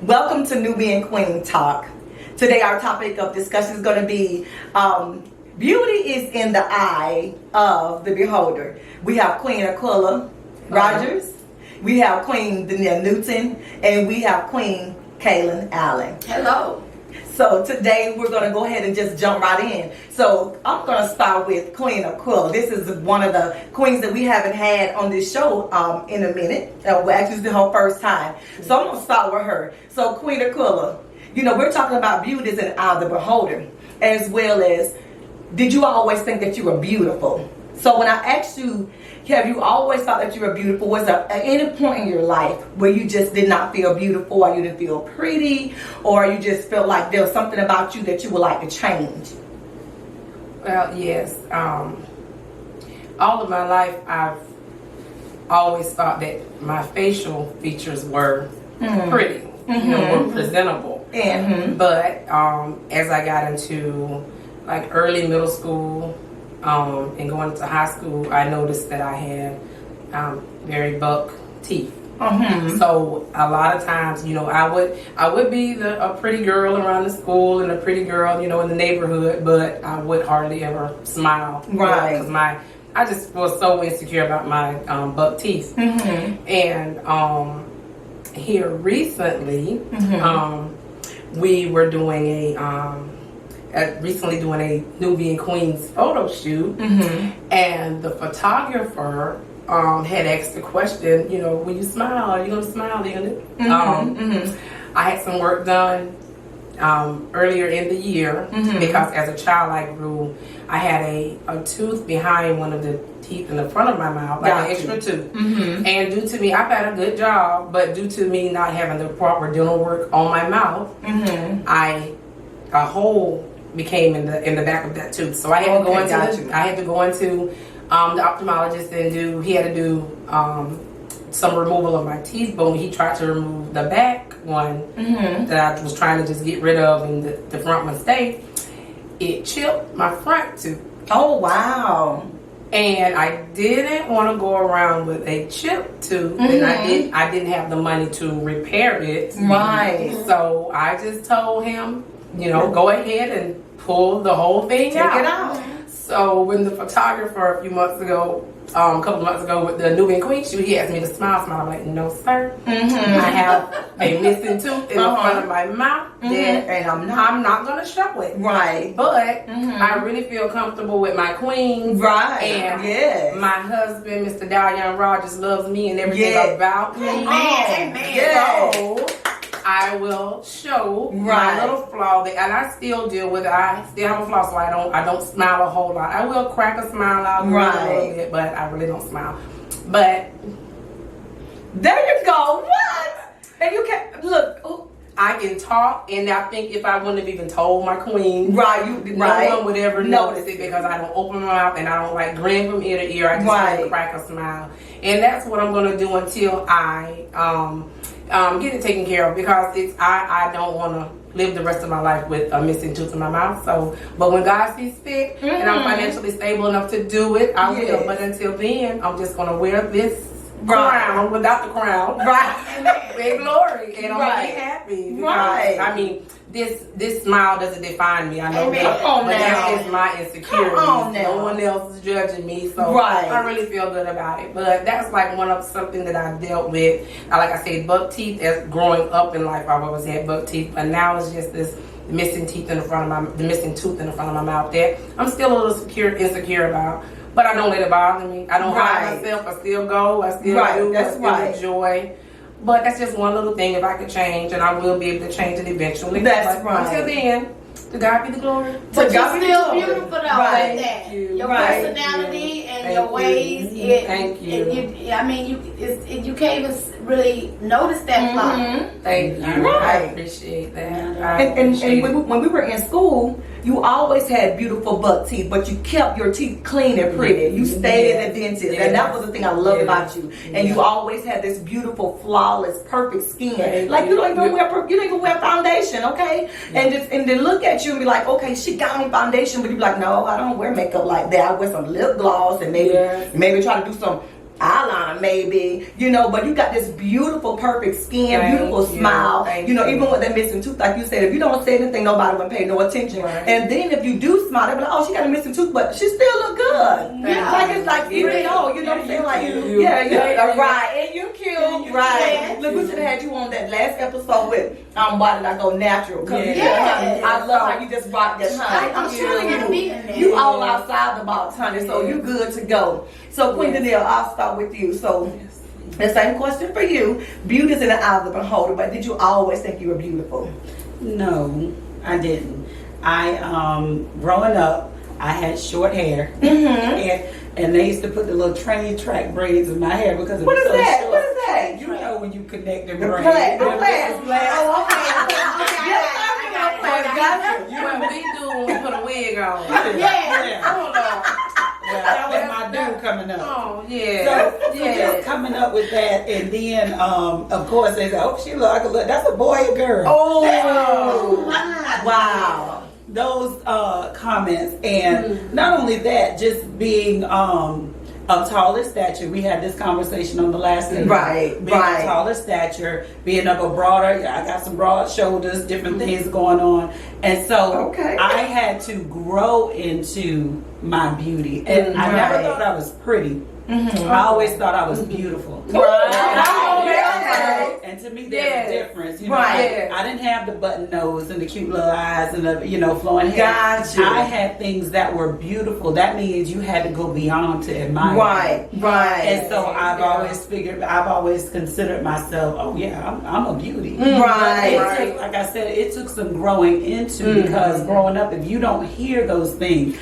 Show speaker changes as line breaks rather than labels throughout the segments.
Welcome to Newbie and Queen Talk. Today our topic of discussion is going to be beauty is in the eye of the beholder. We have Queen Aquila Rogers, we have Queen Danielle Newton, and we have Queen Kaylin Allen.
Hello.
So today we're going to go ahead and just jump right in. So I'm going to start with Queen Aquila. This is one of the queens that we haven't had on this show in a minute. Actually, this is her first time. So I'm going to start with her. So Queen Aquila, you know, we're talking about beauty is in the eye of the beholder, as well as, did you always think that you were beautiful? So when I asked you, have you always thought that you were beautiful? Was there at any point in your life where you just did not feel beautiful, or you didn't feel pretty, or you just felt like there was something about you that you would like to change?
Well, yes. All of my life, I've always thought that my facial features were pretty, were presentable. But as I got into like early middle school, and going to high school, I noticed that I had very buck teeth. So a lot of times, I would be a pretty girl around the school and a pretty girl, in the neighborhood, but I would hardly ever smile.
Right.
Because I just was so insecure about my buck teeth. And here recently, we were doing recently doing a Newbie and Queen's photo shoot, and the photographer had asked the question, will you smile? Are you going to smile? I had some work done earlier in the year because as a child I had a tooth behind one of the teeth in the front of my mouth, like an extra tooth. And due to me, I've had a good job, but due to me not having the proper dental work on my mouth, a hole became in the back of that tooth. So I had to go into the ophthalmologist and he had to do some removal of my teeth. But when he tried to remove the back one that I was trying to just get rid of and the front one stayed, it chipped my front tooth.
Oh wow.
And I didn't want to go around with a chipped tooth, and I didn't have the money to repair it.
Right.
So I just told him, go ahead and pull the whole thing out.
Take it out.
So when the photographer a couple months ago with the Newbie and Queen shoot, he asked me to smile. I'm like, no sir. I have a missing tooth in the front of my mouth, and I'm not going to show it.
Right.
But I really feel comfortable with my queen.
Right.
And my husband, Mr. Dalian Rogers, loves me and everything about me.
Amen.
So I will show my little flaw, and I still deal with it. I still have a flaw, so I don't smile a whole lot. I will crack a smile out a little bit, but I really don't smile. But
there you go. What? And you can look.
I can talk, and I think if I wouldn't have even told my queen, no one would ever notice it, because I don't open my mouth and I don't grin from ear to ear. I just crack a smile, and that's what I'm going to do until I get it taken care of, because I don't want to live the rest of my life with a missing tooth in my mouth. So, but when God sees fit and I'm financially stable enough to do it, I will. But until then, I'm just going to wear this crown without the crown, in glory, and I'm gonna be happy. Because, I mean, this smile doesn't define me. I know that, but that is my insecurity. No one else is judging me, so I really feel good about it. But that's something that I dealt with. Like I said, buck teeth. As growing up in life, I've always had buck teeth, but now it's just this missing tooth in the front of my mouth that I'm still a little insecure about. But I don't let it bother me. I don't hide myself. I still go. I still do. I still enjoy. But that's just one little thing. If I could change, and I will be able to change it eventually.
That's right.
Until then, to God be the glory.
But you're still beautiful though, like that. Your personality and your ways.
Thank you.
You can't even really notice that flaw.
Thank you. I appreciate that.
And when we were in school, you always had beautiful buck teeth, but you kept your teeth clean and pretty. You stayed at the dentist, and that was the thing I loved about you. And you always had this beautiful, flawless, perfect skin. Like you don't even wear foundation, okay? And then look at you and be like, okay, she got on foundation, but you be like, no, I don't wear makeup like that. I wear some lip gloss and maybe try to do some eyeliner maybe, you know, but you got this beautiful, perfect skin, beautiful smile. You know, even with that missing tooth, like you said, if you don't say anything, nobody will pay no attention. And then if you do smile, they'll be like, oh, she got a missing tooth, but she still look good. Like it's like, you know what I'm saying? Like, right, and you cute, right? Look, we should have had you on that last episode with why did I go natural? I love how you just rocked that, honey. I'm sure you all outside the box, honey, so you good to go. So Queen Danielle, I'll start with you. So the same question for you. Beauty is in the eye of the beholder, but did you always think you were beautiful?
No, I didn't. I growing up, I had short hair, and they used to put the little train track braids in my hair because it was so short.
What is that?
You know when you connect the
The
braids.
plaid.
Oh, okay.
What we do when we put a wig on.
Hold on. Well, that was my dude coming up.
Oh, yeah.
So just coming up with that, and then, of course, they say, oh, she look like a look. That's a boy or girl.
Oh, wow.
Those comments, and not only that, just being of taller stature. We had this conversation on the last day. Being of taller stature, being of a broader, I got some broad shoulders, different things going on. And so I had to grow into my beauty. And I never thought I was pretty. I always thought I was beautiful. And to me, there's a difference. You know, I didn't have the button nose and the cute little eyes and the, you know, flowing hair. I had things that were beautiful. That means you had to go beyond to admire. And so I've always considered myself, oh yeah, I'm a beauty. Like I said, it took some growing into because growing up, if you don't hear those things,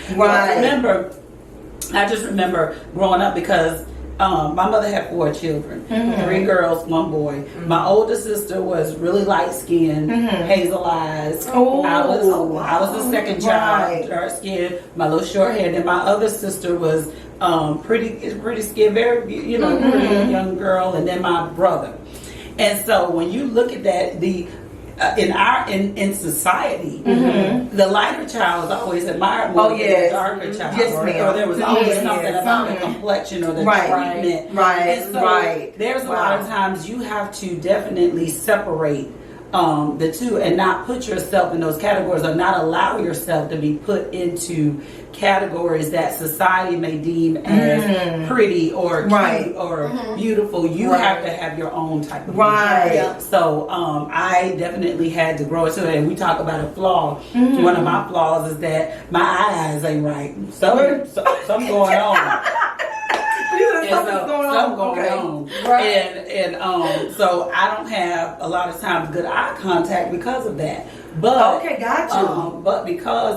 I just remember growing up because my mother had 4 children, 3 girls, 1 boy. My older sister was really light skinned, hazel eyes. I was the second child, dark skin, my little short hair. Then my other sister was pretty skin, very pretty young girl, and then my brother. And so when you look at that, in society, the lighter child is always admired more than the darker child. Or there was always something about the complexion or the treatment. And so there's a lot of times you have to definitely separate the two and not put yourself in those categories, or not allow yourself to be put into categories that society may deem as pretty or cute or beautiful. You have to have your own type of beauty. So I definitely had to grow into it. And we talk about a flaw. One of my flaws is that my eyes ain't right. Something going on. Something going on. And so I don't have a lot of times good eye contact because of that. But but because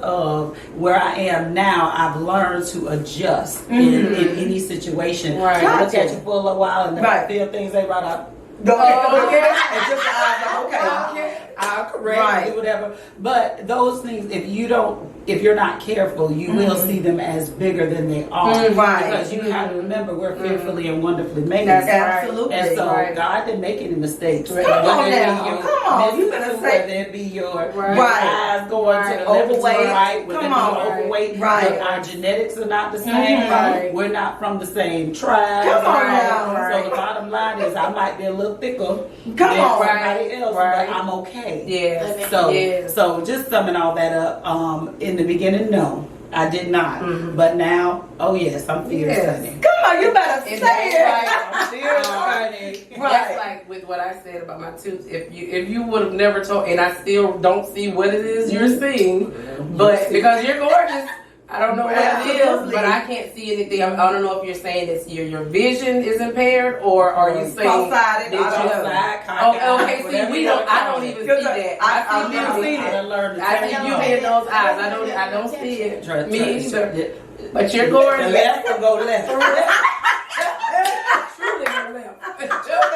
of where I am now, I've learned to adjust in any situation. I look at you for a little while and I feel things ain't right. I'll correct do whatever. But those things, if you're not careful, you will see them as bigger than they are. Because you have to remember, we're fearfully and wonderfully made.
Absolutely.
And so God didn't make any mistakes.
Come on, you better say.
Whether it be your eyes going to the left or to the right, whether it be overweight, our genetics are not the same. We're not from the same tribe. So the bottom line is, I might be a little thicker than somebody else, but I'm okay. So just summing all that up, in the beginning, no, I did not. But now, oh yes, I'm fierce, honey.
Come on, you better say it.
I'm fierce, honey.
That's like with what I said about my tooth. If you would have never told, and I still don't see what it is you're seeing, but because you're gorgeous. I don't know what it is, but I can't see anything. I don't know if you're saying it's your vision is impaired, or are you saying
cross-sided?
Okay, see, we don't. I don't even see that.
I've never seen it.
I see you in those eyes. I don't see it. Me either. But you're gorgeous.
The left will go left.
Truly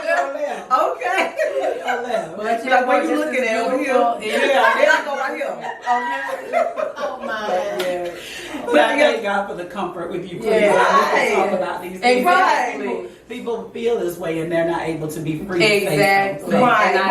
go left.
Okay.
But
like what you looking at over here? I go right here.
Okay.
Oh my.
But I thank God for the comfort with you. I talk about these things. People feel this way and they're not able to be free.
Exactly.
Right.
And I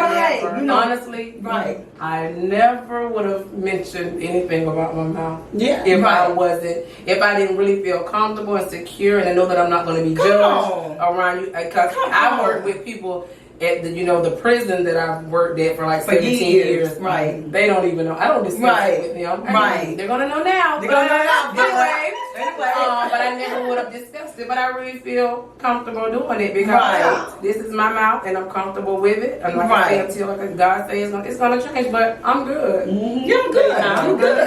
Or,
you know,
honestly,
right.
I never would have mentioned anything about my mouth.
Yeah.
If I didn't really feel comfortable and secure, and I know that I'm not going to be judged around you, because I work with people at the prison that I've worked at for like 17 years.
Right.
They don't even know. I don't discuss it with them.
Right.
They're gonna know now.
They're gonna know now.
Anyway.
Anyway.
But I never would have discussed it. But I really feel comfortable doing it because this is my mouth and I'm comfortable with it. And like I say, until like God says it's gonna change. But I'm good.
You're good.
I'm good.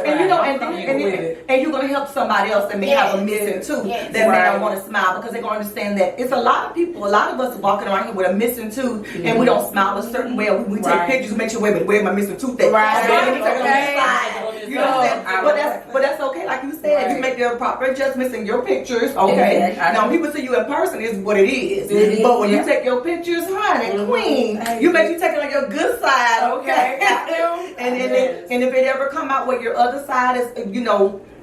And you know, and you're gonna help somebody else that may have a missing tooth that may not want to smile, because they're gonna understand that it's a lot of people. A lot of us walking around here with a missing tooth, and we don't smile a certain way. We take pictures and make sure where my missing tooth at. You know, but that's okay. Like you said, you make your proper adjustments in your pictures. Okay. Now, when people see you in person, is what it is. But when you take your pictures, honey, queen, you make you take it on your good side. Okay. And if it ever come out where your other side is,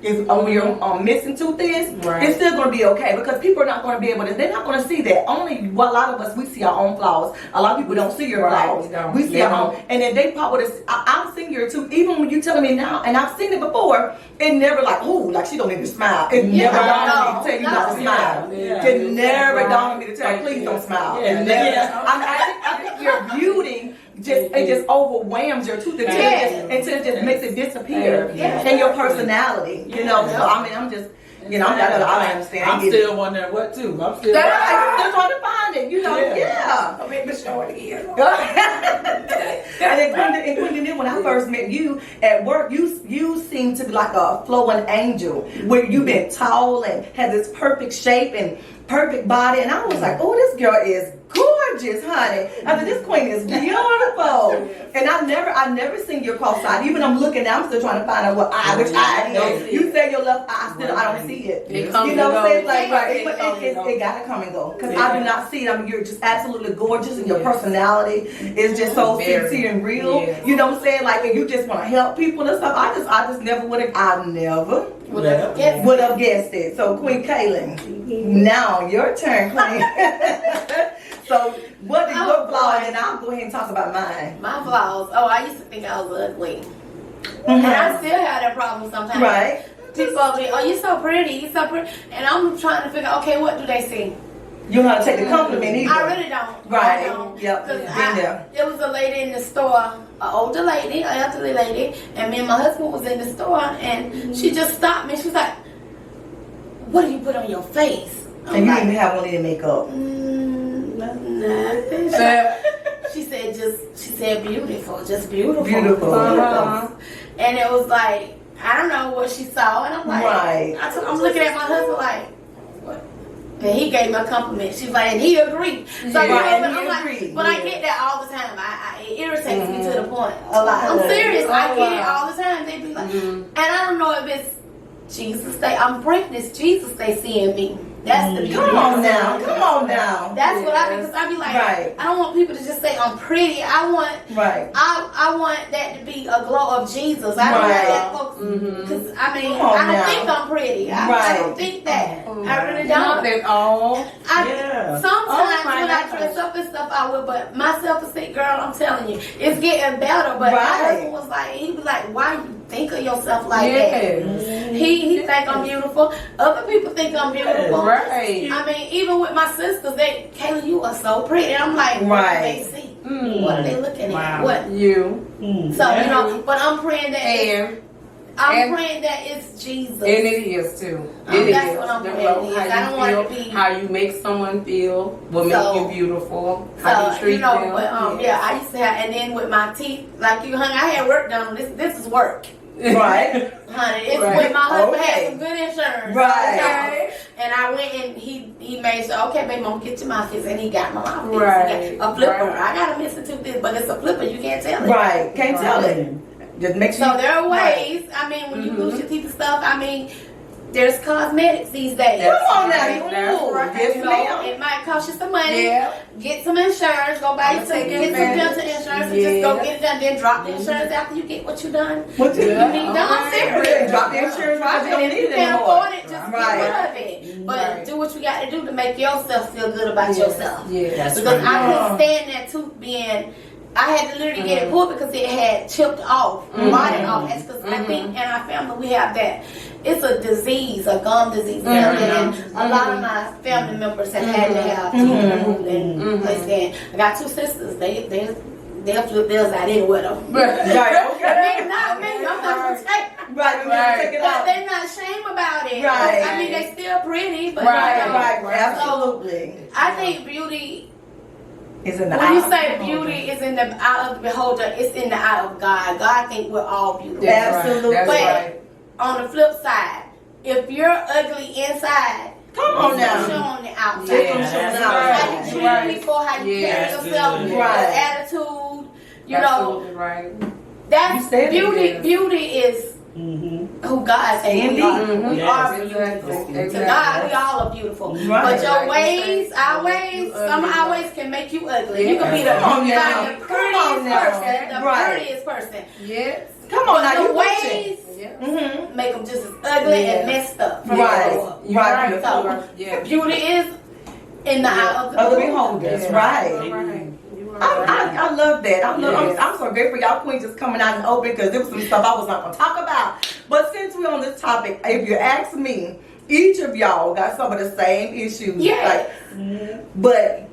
is on your missing tooth is, it's still going to be okay, because people are not going to be able to, they're not going to see that. Only a lot of us, we see our own flaws. A lot of people don't see your flaws. We see our own. And then they pop with us. I've seen your tooth, even when you're telling me now, and I've seen it before, it never like, ooh, like she don't need to smile. It never dawned on me to tell you not to smile. It never dawned on me to tell you, please don't smile. I think your beauty just overwhelms your tooth until it just makes it disappear. And your personality, So I mean, I'm just, I don't understand.
I'm still wondering what too. I'm still
trying to find it.
I'll make the show it again.
And Quinton, when I first met you at work, you seemed to be like a flowing angel, where you've been tall and had this perfect shape and perfect body, and I was like, oh, this girl is gorgeous, honey. I said, this queen is beautiful. And I never seen your cross-eyed. Even I'm looking now, I'm still trying to find out which eye. You say your left eye, I don't see it.
It comes and goes.
It gotta come and go. Because I do not see it. I mean, you're just absolutely gorgeous, and your personality is just so sincere and real. You know what I'm saying? Like, and you just want to help people and stuff. I just never would have guessed it. So, Queen Kaylin, now your turn, Queen. So, what is your flaw? And I'll go ahead and talk about mine.
My flaws. Oh, I used to think I was ugly. And I still have that problem sometimes.
Right.
People be, oh, you're so pretty, And I'm trying to figure out, okay, what do they see?
You don't know how to take the compliment either.
I really don't.
Right.
I don't.
Yep.
There was a lady in the store, an older lady, an elderly lady, and me and my husband was in the store, and she just stopped me. She was like, what do you put on your face?
And you didn't have any makeup.
Nothing. She said beautiful, just beautiful.
Beautiful.
And it was like, I don't know what she saw, and I'm like, I'm looking at my husband like, what? And he gave me a compliment. She's like, and he agreed. So I'm like, but I get that all the time. It irritates me to the point. A lot. I'm serious. I get it all the time. They be like, and I don't know if it's Jesus. I'm praying this Jesus they see in me. That's the beauty.
Come on now.
That's what because I be like, I don't want people to just say I'm pretty. I want I want that to be a glow of Jesus. I don't want that folks because I mean I don't think I'm pretty. I don't think that. I really don't. Sometimes when I dress up and stuff I will, but my self-esteem, girl, I'm telling you, it's getting better. But my husband was like, he was like, why you think of yourself like that? He think I'm beautiful. Other people think I'm beautiful.
Right.
I mean, even with my sisters, Kayla, you are so pretty. I'm like, what do they see? What are they looking at? What?
You.
So, but I'm praying that praying that it's Jesus.
And it is too.
That's what I'm praying. I don't want to be
how you make someone feel will make you beautiful. How you treat them.
But I used to have, and then with my teeth, like you, honey, I had work done. This is work.
Right.
Honey, it's when my husband had some good insurance.
Right.
Okay? And I went and he made sure, okay, baby, I'm gonna get your mouthpiece, and he got my mouthpiece.
Right.
A flipper. I got a missing tooth, but it's a flipper. You can't tell it.
Right. Can't tell it. Just make sure.
So there are ways. I mean, when you lose your teeth and stuff, I mean, there's cosmetics these days.
Come on now. It
might cost you some money. Get some insurance. Go buy get some dental insurance and just go get it done. Then drop the insurance after you get what you done.
What you
need done. Serious.
Drop the insurance.
And if you can't afford it, just get rid of it. But do what you got to do to make yourself feel good about yourself.
Yeah,
because I couldn't stand that tooth being. I had to literally get it pulled because it had chipped off, rotted off. Because I think in our family we have that. It's a disease, a gum disease. And a lot of my family members have had to have teeth removed and placed in. I got 2 sisters. They'll flip theirs out anyway though.
Right, okay.
Maybe not me. I'm not gonna take.
Take it
But
out.
they're not ashamed about it.
Right.
I mean, they still pretty, but
Right, absolutely.
So, I think beauty.
Is in the
When
eye
you
of
say
the
beauty is in the eye of the beholder, it's in the eye of God. God think we're all beautiful.
Absolutely.
That's
But
right.
on the flip side, if you're ugly inside,
Come on now.
show on the outside.
Yeah,
that's
How you
right.
treat people, how you carry
Yes,
yourself,
good.
your
Right.
attitude. You
Absolutely
know,
right.
that's
You said it,
beauty.
yes.
Beauty is who God says we are. We
Yes.
are beautiful.
Exactly.
To God, we all are beautiful.
Right.
But your
Right.
ways, our ways, some of our
Ugly.
ways can make you ugly. You can be the,
Come on now.
the
Come on
prettiest
now.
person, the
Right.
prettiest person.
Yes.
Come on now,
The
you
ways
Yeah.
make them just as ugly and messed up. From
Right.
the grow up.
You're
Right.
right.
So,
Yeah.
beauty is in the eye of the
Other
beholder.
beholders,
Yeah.
right.
You are right. You are right.
I love that.
Yes.
I'm so grateful y'all queens just coming out and open because there was some stuff I was not going to talk about. But since we're on this topic, if you ask me, each of y'all got some of the same issues.
Yes.
But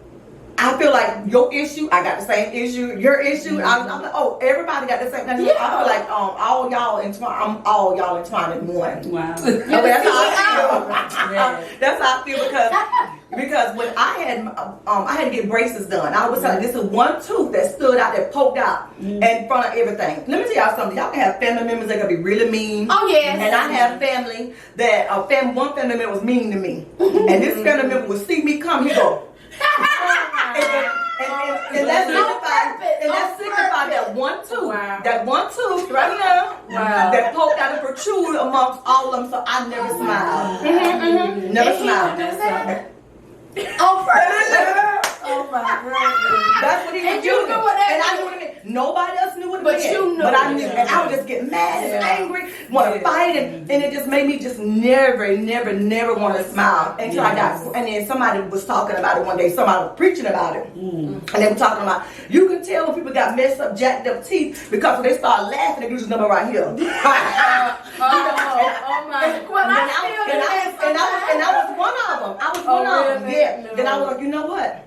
I feel like your issue, I got the same issue. Your issue, I'm like, oh, everybody got the same thing.
Yeah.
I feel like all y'all entwined. I'm all y'all entwined in one.
Wow.
Okay, that's how I feel.
Yeah.
That's how I feel because when I had to get braces done. I was telling you, this is one tooth that stood out, that poked out in front of everything. Let me tell y'all something. Y'all can have family members that can be really mean.
Oh, yes.
And I have family that one family member was mean to me, and this family member would see me come, he go. And that's signified that one tooth,
Wow.
that one tooth right now, that poked out and protrude amongst all of them. So I never smiled, never
And he would do
smiled.
that on purpose. Oh my goodness.
That's what he was
And you
doing.
knew what that
And I
meant.
knew what it meant. Nobody else knew what it
But
meant.
you knew.
But I knew. And I would just get mad and angry, want to fight, and it just made me just never want to smile until I got. And then somebody was talking about it one day. Somebody was preaching about it, and they were talking about you can tell when people got messed up, jacked up teeth because when they start laughing, they do this number right here.
Oh my.
Well,
And I was one of them. I was one of them.
really?
Yeah.
No.
Then I was like, you know what?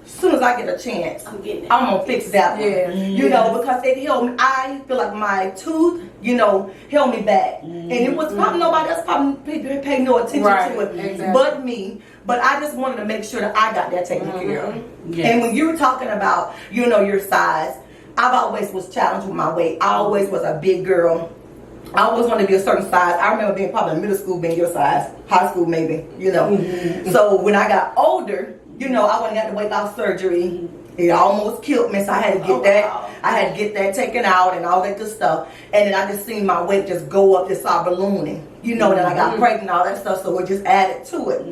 As soon as I get a chance,
I'm getting it.
I'm gonna fix that one.
Yeah.
You know, because it held me. I feel like my tooth, held me back, and it was probably nobody else probably paid no attention to it,
Exactly.
but me. But I just wanted to make sure that I got that taken care of.
Yes.
And when you were talking about, your size, I've always was challenged with my weight. I always was a big girl. I always wanted to be a certain size. I remember being probably in middle school being your size, high school maybe, So when I got older, I went and got the weight loss surgery. It almost killed me, so I had to get that.
Wow.
I had to get that taken out and all that good stuff. And then I just seen my weight just go up, just start ballooning. Then I got pregnant and all that stuff, so it just added to it.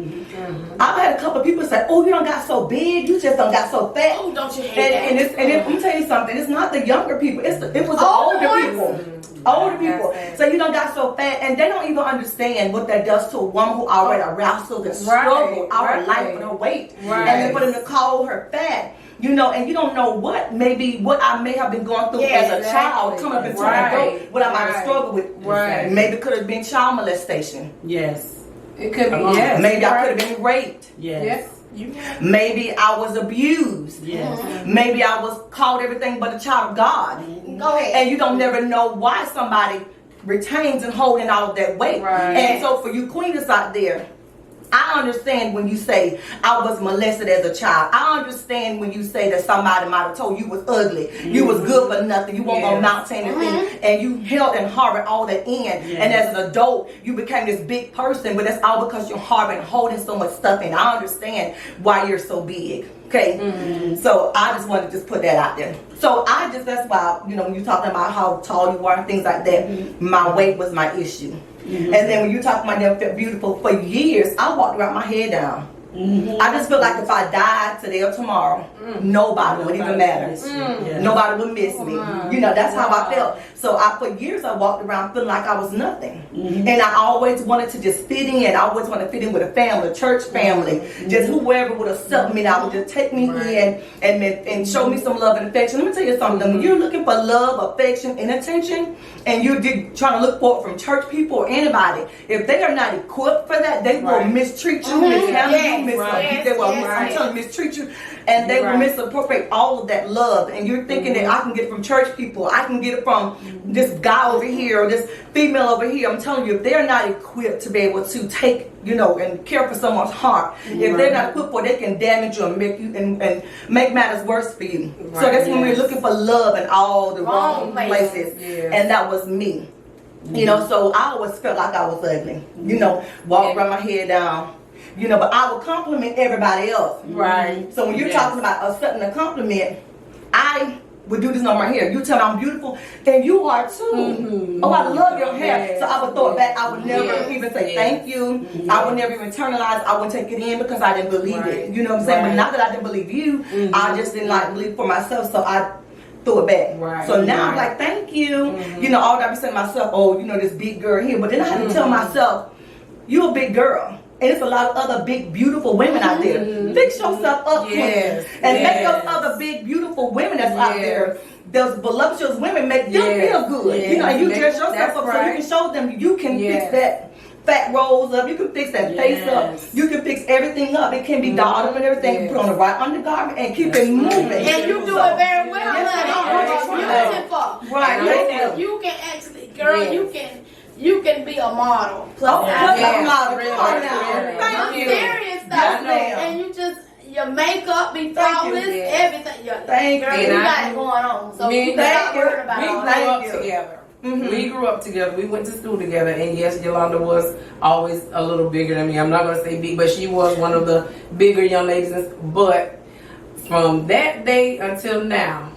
I've had a couple of people say, "Oh, you don't got so big. You just don't got so fat."
Oh, don't you hate
And
that?
let me tell you something. It's not the younger people. It was the
Older
older
ones.
people. Older people.
That's it.
So you don't got so fat, and they don't even understand what that does to a woman who already wrestled and struggled all her life with her weight,
Right.
and then for them to call her fat. And you don't know what I may have been going through as a child, coming up into that growth, what I might have struggled with.
Right.
Maybe it could have been child molestation.
Yes.
It could be. Yes.
Maybe I could have been raped.
Yes.
Yes. You.
Maybe I was abused.
Yes.
Maybe I was called everything but a child of God.
Go ahead.
And you don't never know why somebody retains and holding all of that weight.
Right.
And so for you queens out there, I understand when you say I was molested as a child. I understand when you say that somebody might have told you was ugly, you was good for nothing, you weren't gonna amount to anything, and you held and harbored all that in.
Yes.
And as an adult, you became this big person, but that's all because you're harboring and holding so much stuff in. I understand why you're so big. Okay, so I just wanted to just put that out there. So that's why, when you're talking about how tall you are and things like that, my weight was my issue. And then when you talk about them felt beautiful for years, I walked around my head down. I just feel like if I died today or tomorrow, nobody would even matter. Nobody would miss me. You know, that's how I felt. So for years I walked around feeling like I was nothing. And I always wanted to just fit in. I always wanted to fit in with a family, a church family. Just whoever would accept me, that would just take me in and show me some love and affection. Let me tell you something. When you're looking for love, affection, and attention, and you're trying to look for it from church people or anybody, if they are not equipped for that, they will mistreat you, mishandle you, I'm telling you, mistreat you, and they will misappropriate all of that love. And you're thinking that I can get it from church people, I can get it from this guy over here or this female over here. I'm telling you, if they're not equipped to be able to take, you know, and care for someone's heart, if they're not equipped for it, they can damage you and make you and make matters worse for you. So that's when we're looking for love in all the wrong places, and that was me. You know, so I always felt like I was ugly. You know, walk around my head down. You know, but I would compliment everybody else. Right. So when you're talking about accepting a compliment, I would do this on my hair. You tell me I'm beautiful, and you are too. Oh, I love your hair. So I would throw it back. I would never even say thank you. I would never even internalize. I wouldn't take it in because I didn't believe it. You know what I'm saying? But not that I didn't believe you, I just didn't believe for myself. So I threw it back. So now I'm like, thank you. You know, all that I'm saying to myself, oh, you know, this big girl here. But then I had to tell myself, you a big girl. And there's a lot of other big, beautiful women out there. Fix yourself up, queen. And make those other big, beautiful women that's out there, those voluptuous women, make them feel good. You know, and you dress yourself up so you can show them you can fix that fat rolls up. You can fix that face up. You can fix everything up. It can be dolled and everything. You put on the right undergarment and keep it moving.
And you do it very well, honey.
Right.
You can actually, girl, you can be a model.
Plus, I'm model. Come on now.
I'm serious though. And you just, your makeup be flawless, everything.
Thank you.
You got it going on. So you got worried about all
that. We grew up together. We grew up together. We went to school together. And yes, Yolanda was always a little bigger than me. I'm not going to say big, but she was one of the bigger young ladies. But from that day until now,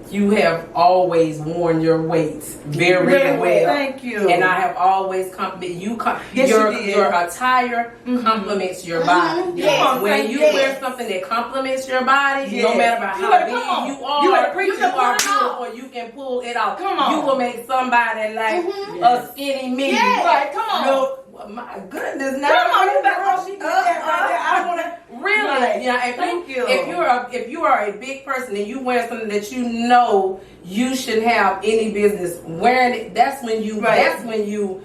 you have always worn your weight very well.
Thank you.
And I have always complimented you. Your attire compliments your body. When you wear something that compliments your body, no matter about how big you are, you are beautiful. You can pull it off. You will make somebody like a skinny me.
Right, come on.
No, my goodness, now girl, she did that right there. I want to really, if you are a big person and you wear something that you know you shouldn't have any business wearing it, that's when you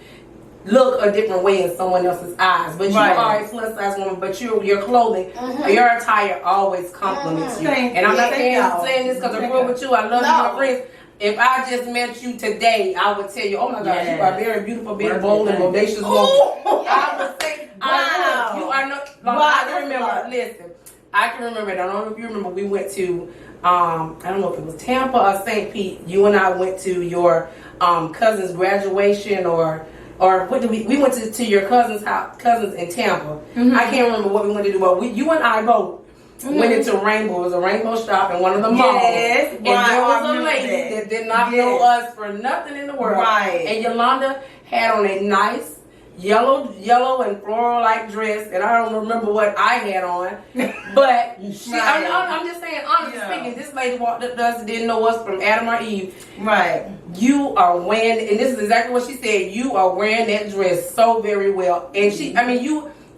look a different way in someone else's eyes. But you are a plus size woman, but your clothing, your attire always compliments you. And I'm not saying this because I grew up with you. I love you, my friends. If I just met you today, I would tell you, oh my gosh, you are very beautiful, very bold, and audacious woman. I would say, wow, you are not. I can remember. Listen, I can remember. I don't know if you remember. We went to, I don't know if it was Tampa or St. Pete. You and I went to your cousin's graduation, or what did we went to your cousin's house, cousins in Tampa. I can't remember what we went to do, but you and I both went into Rainbow. It was a Rainbow shop in one of the malls. And there was a lady that did not know us for nothing in the world. And Yolanda had on a nice yellow and floral like dress, and I don't remember what I had on, but I'm just saying, honestly speaking, this lady walked up to us and didn't know us from Adam or Eve. You are wearing, and this is exactly what she said, you are wearing that dress so very well, and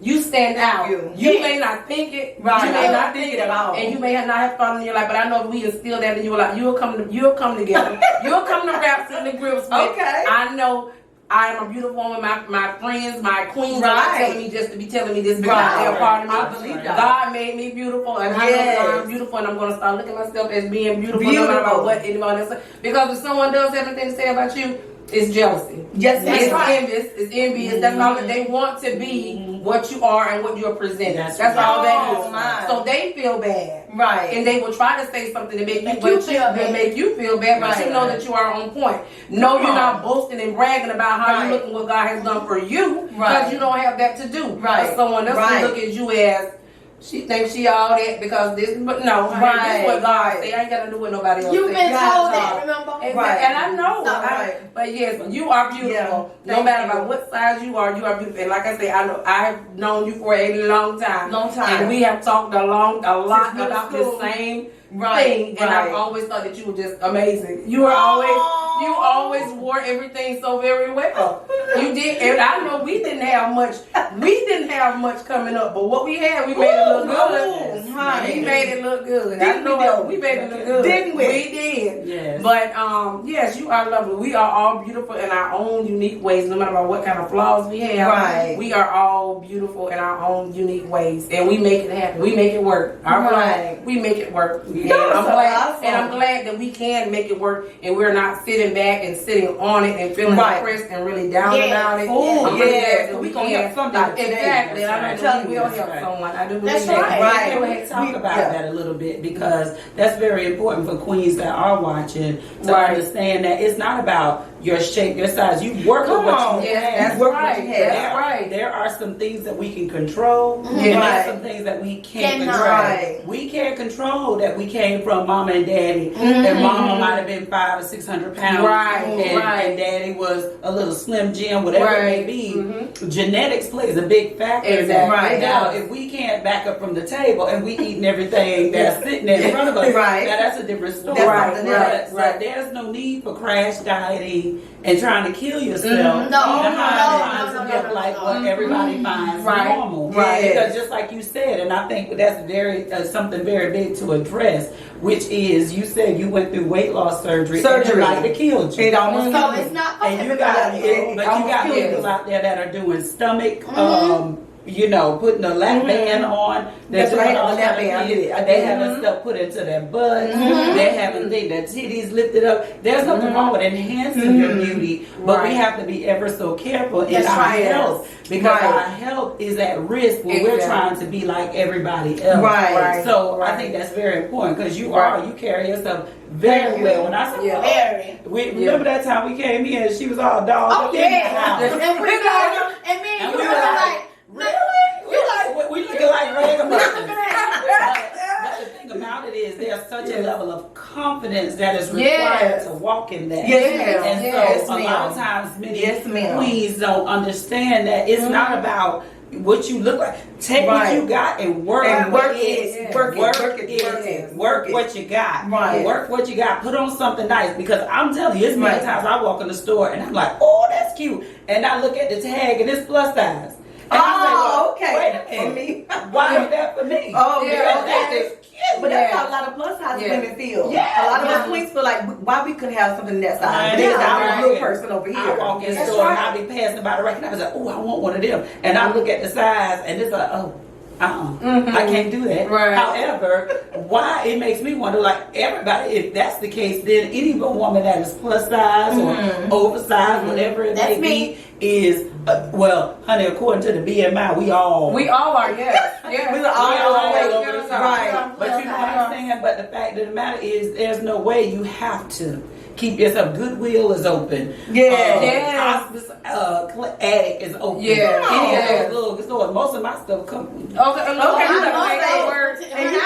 you stand out. You may not think it. You may not think it at all. And you may not have fun in your life, but I know if we instill that in your life, you'll come together. You'll come to wraps and the grips with. I know I am a beautiful woman. My friends, my queens are not telling me just to be telling me this because they're part of me.
I believe that.
God made me beautiful, and I know I'm beautiful, and I'm going to start looking at myself as being beautiful. No matter about what anyone else says. Because if someone does have anything to say about you, it's jealousy. It's envious. That's all that they want to be what you are and what you're presenting. That's all that is. So they feel bad. And they will try to say something to make you feel bad, but you know that you are on point. No, you're not boasting and bragging about how you look and what God has done for you, because you don't have that to do. Someone else will look at you as She thinks she all that because this, but no, this is what God say. I ain't got to do what nobody else
You've been
says.
told that, remember?
Right. And I know. But yes, you are beautiful.
Yeah.
No matter about what size you are beautiful. And like I say, I know I've known you for a long time. And we have talked a lot about the same thing. And I've always thought that you were just amazing. You always wore everything so very well. You did, and I know we didn't have much coming up, but what we had, we made it look good. We made it look good. I know we made it look good. Didn't we? We did.
Yes.
But yes, you are lovely. We are all beautiful in our own unique ways, no matter what kind of flaws we have.
Right.
We are all beautiful in our own unique ways, and we make it happen. We make it work. We make it work. And I'm glad that we can make it work, and we're not sitting back and sitting on it and feeling depressed and really down about it. I'm really glad that we can help somebody. Exactly. And I'm telling you, we'll help someone. I do believe that.
Go ahead and talk about that a little bit, because that's very important for queens that are watching to understand that it's not about your shape, your size. You work with what you have.
That's right.
There are some things that we can control, and there are some things that we can't control. We can't control that we came from mama and daddy, and mama might have been 500 or 600 pounds, and daddy was a little slim Jim, whatever it may be. Genetics plays a big factor in that. Now, if we can't back up from the table and we eating everything that's sitting there in front of us, now that's a different story. But there's no need for crash dieting and trying to kill yourself. Trying to look like what everybody finds normal. Because just like you said, and I think that's very something very big to address, which is, you said you went through weight loss surgery. And it like it killed you.
It almost
so it's not.
And you got people out there that are doing stomach. Putting a lap band on. They're doing all lap band. They having stuff put into their butts. They're having their titties lifted up. There's nothing wrong with enhancing your beauty, but we have to be ever so careful in our health, because our health is at risk when we're trying to be like everybody else. So I think that's very important, because you carry yourself very well. When I said, remember that time we came in, she was all dolled up in the house.
And we were like, really?
We looking like ragamuffins. But the thing about it is, there's such a level of confidence that is required to walk in that. And so a lot of times many queens don't understand that it's not about what you look like. Take what you got and work it. Work what you got. Work what you got. Put on something nice, because I'm telling you, it's many times I walk in the store and I'm like, oh, that's cute, and I look at the tag and it's plus size. And
Okay.
Wait a minute. Why is that for me?
That's cute. But that's how a lot of plus size women feel. A lot of us queens feel like, why we couldn't have something that size? I'm a little person over here.
I walk in the store and I be passing by the rack and I was like, oh, I want one of them. And I look at the size and it's like, I can't do that. However, why it makes me wonder, like everybody, if that's the case, then any woman that is plus size or oversized, whatever it may be, is well, honey, according to the BMI, we all
are, yes.
We are all
right. But you know what I'm saying? But the fact of the matter is, there's no way. You have to keep yourself. Goodwill is open. Hospice attic is open. Any of those little stores. Most of my stuff come.
You gotta say the word. And you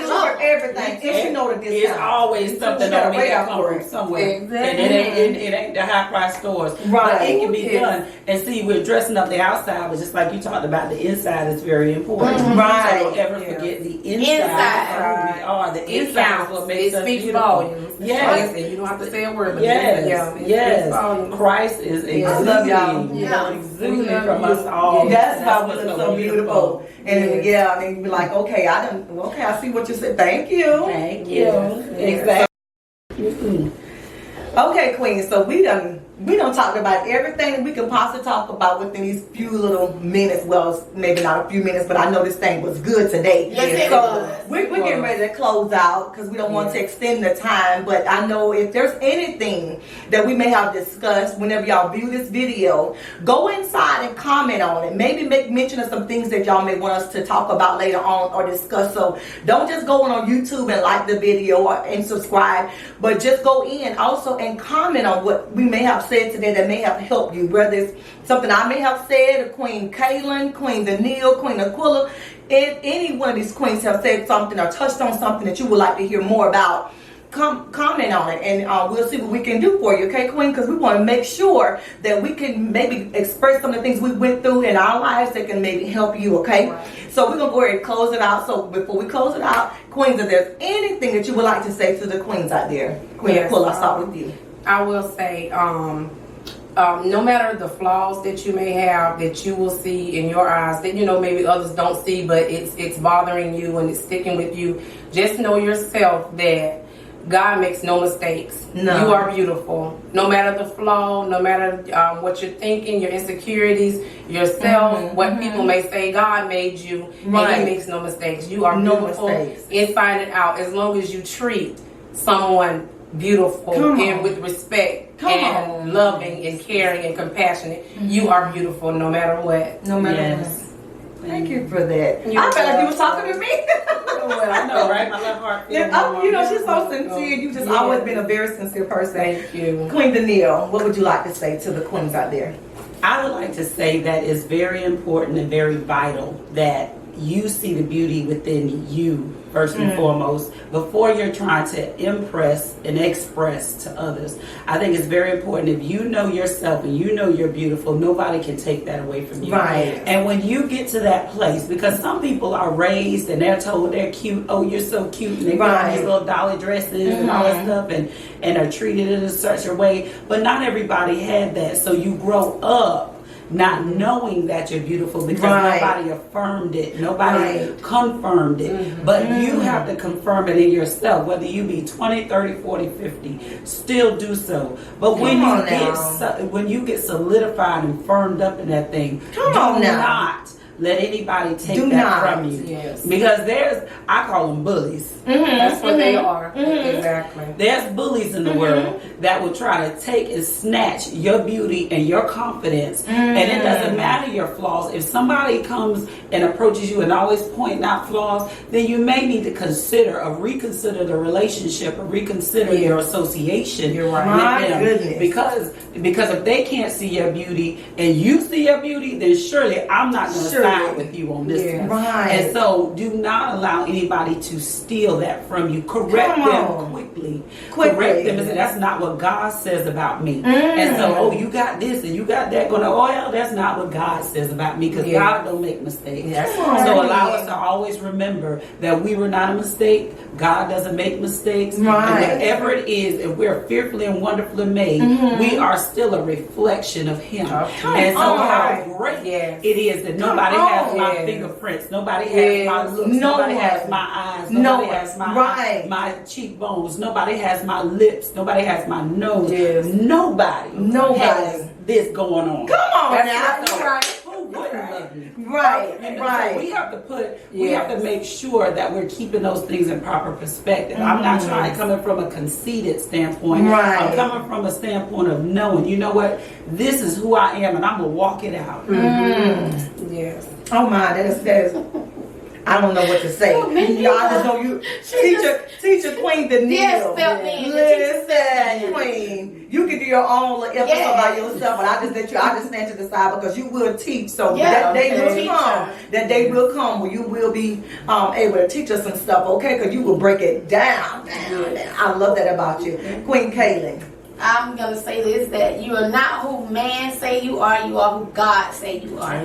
know everything. If you know the discount,
it's always something on me that comes from somewhere. And it ain't the high price stores. But it can be done. And see, we're dressing up the outside, but just like you talked about, the inside is very important. So don't ever forget the inside. We are. The inside is what makes us beautiful.
Yes, and you don't have to say a word. But
yes. Christ is exuding from us all.
That's why we look so beautiful. And be like, I see what you said. Thank you. Exactly. Okay, Queen. So we done talked about everything we could possibly talk about within these few little minutes. Well, maybe not a few minutes, but I know this thing was good today. So we're getting ready to close out because we don't want to extend the time. But I know if there's anything that we may have discussed whenever y'all view this video, go inside and comment on it. Maybe make mention of some things that y'all may want us to talk about later on or discuss. So don't just go on YouTube and like the video and subscribe, but just go in. Also, and comment on what we may have said today that may have helped you, whether it's something I may have said, or Queen Kaylin, Queen Danielle, Queen Aquila. If any one of these queens have said something or touched on something that you would like to hear more about, comment on it, and we'll see what we can do for you, okay, Queen? Because we want to make sure that we can maybe express some of the things we went through in our lives that can maybe help you, okay? Right. So we're going to go ahead and close it out. So before we close it out, Queens, if there's anything that you would like to say to the queens out there, Queen Aquila, I'll start with you.
I will say, no matter the flaws that you may have, that you will see in your eyes, that maybe others don't see, but it's bothering you and it's sticking with you, just know yourself that God makes no mistakes. No. You are beautiful. No matter the flaw, no matter what you're thinking, your insecurities, yourself, what people may say, God made you, and He makes no mistakes. You are beautiful inside and out, as long as you treat someone beautiful and with respect and loving and caring and compassionate. You are beautiful no matter what.
No matter what. Thank you for that. I felt like you were talking to me.
Well, I know, right? My little heart feels
she's so sincere. You just always been a very sincere person.
Thank you.
Queen Danielle, what would you like to say to the queens out there?
I would like to say that it's very important and very vital that you see the beauty within you first and foremost before you're trying to impress and express to others. I think it's very important, if you know yourself and you know you're beautiful, nobody can take that away from you.
Right.
And when you get to that place, because some people are raised and they're told they're cute, oh, you're so cute, and they put on these little dolly dresses and all that stuff, and are treated in such a way, but not everybody had that. So you grow up not knowing that you're beautiful because nobody affirmed it, nobody confirmed it, but you have to confirm it in yourself, whether you be 20, 30, 40, 50, still do so. But when you get solidified and firmed up in that thing, do not let anybody take that from you. Yes. Because I call them bullies.
That's what they are. Exactly.
There's bullies in the world that will try to take and snatch your beauty and your confidence. And it doesn't matter your flaws. If somebody comes and approaches you and always pointing out flaws, then you may need to reconsider the relationship or reconsider your association with them. Because if they can't see your beauty and you see your beauty, then surely I'm not going to side with you on this one.
Right.
And so do not allow anybody to steal that from you. Correct them quickly. Correct them and say, that's not what God says about me. And so, you got this and you got that going on. That's not what God says about me, because God don't make mistakes. So allow us to always remember that we were not a mistake. God doesn't make mistakes. And whatever it is, if we're fearfully and wonderfully made, we are still a reflection of Him. And so how great it is that nobody has my fingerprints, nobody has my looks, nobody has my eyes, nobody has my cheekbones, nobody has my lips, nobody has my nose, nobody has this going on.
Come on now.
Who wouldn't love me?
Right.
So we have to make sure that we're keeping those things in proper perspective. I'm not trying to come in from a conceited standpoint. I'm coming from a standpoint of knowing, you know what, this is who I am and I'm gonna walk it out.
Yes.
Oh my, that is I don't know what to say. I just know you, teacher Queen Danielle. Listen, Queen, you can do your own little episode by yourself, but I just stand to the side because you will teach. So that day will come where you will be able to teach us some stuff, okay? Because you will break it down. I love that about you, Queen Kaylin.
I'm gonna say this: that you are not who man say you are who God say you are.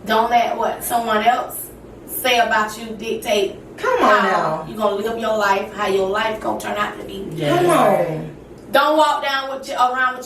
Don't let what someone else say about you dictate how you're gonna live your life, how your life gonna turn out to be.
Come on.
Don't walk around with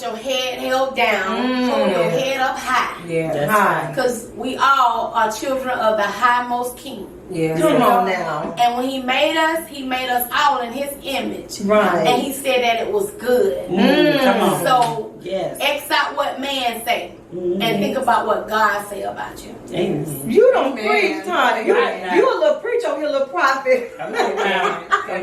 your head held down. Hold your head up high. Because we all are children of the highmost King.
Come on now.
And when He made us all in His image. And He said that it was good.
Come on.
So X out what man say. And think about what God say about you.
Amen.
You don't preach, Tanya. You a little preacher, you a little prophet.
Come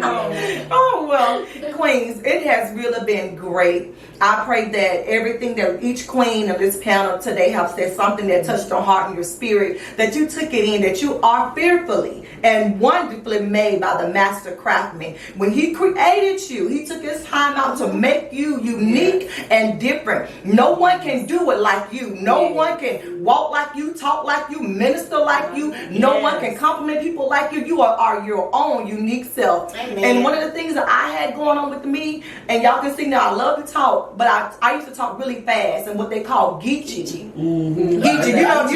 on.
Oh well, Queens, it has really been great. I pray that everything that each queen of this panel today have said something that touched your heart and your spirit, that you took it in, that you are fearfully and wonderfully made by the master craftsman. When he created you, he took his time out to make you unique and different. No one can do it like you. No one can walk like you, talk like you, minister like you. No one can compliment people like you. You are your own unique self.
Amen.
And one of the things that I had going on with me, and y'all can see now I love to talk, but I used to talk really fast and what they call geeky. Geeky, you know
how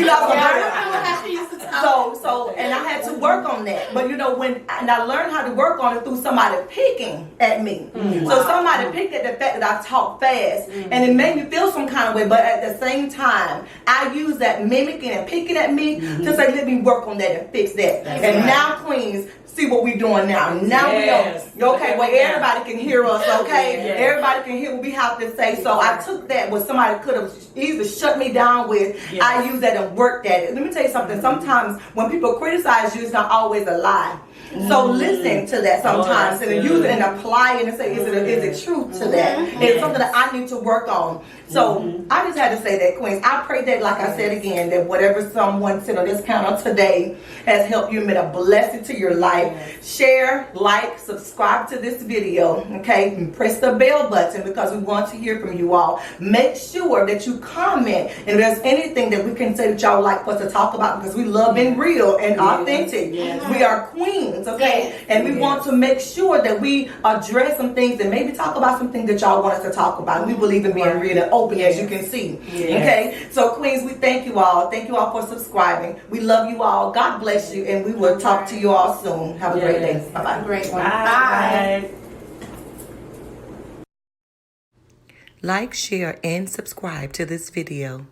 she used to talk.
So, and I had to work on that. But you know, and I learned how to work on it through somebody picking at me. So somebody picked at the fact that I talk fast, and it made me feel some kind of way. But at the same time, I use that mimicking and picking at me to say, let me work on that and fix that. And now, Queens, see what we're doing now. Now we know. Okay, well, everybody can hear us, okay? Everybody can hear what we have to say. So I took that, what somebody could have either shut me down with, I use that and worked at it. Let me tell you something. Sometimes when people criticize you, it's not always a lie. So listen to that sometimes and use it and apply it and say, is it truth to that? It's something that I need to work on. So I just had to say that, Queens. I pray that, like I said again, that whatever someone said on this panel today has helped you, made a blessing to your life. Share, like, subscribe to this video, okay? And press the bell button because we want to hear from you all. Make sure that you comment and if there's anything that we can say that y'all like for us to talk about, because we love being real and authentic. We are queens, okay? And we want to make sure that we address some things and maybe talk about some things that y'all want us to talk about. We believe in being real and open, as you can see. Okay? So, Queens, we thank you all. Thank you all for subscribing. We love you all. God bless you, and we will talk to you all soon. Have a great day. Bye-bye.
Great one.
Bye.
Like, share, and subscribe to this video.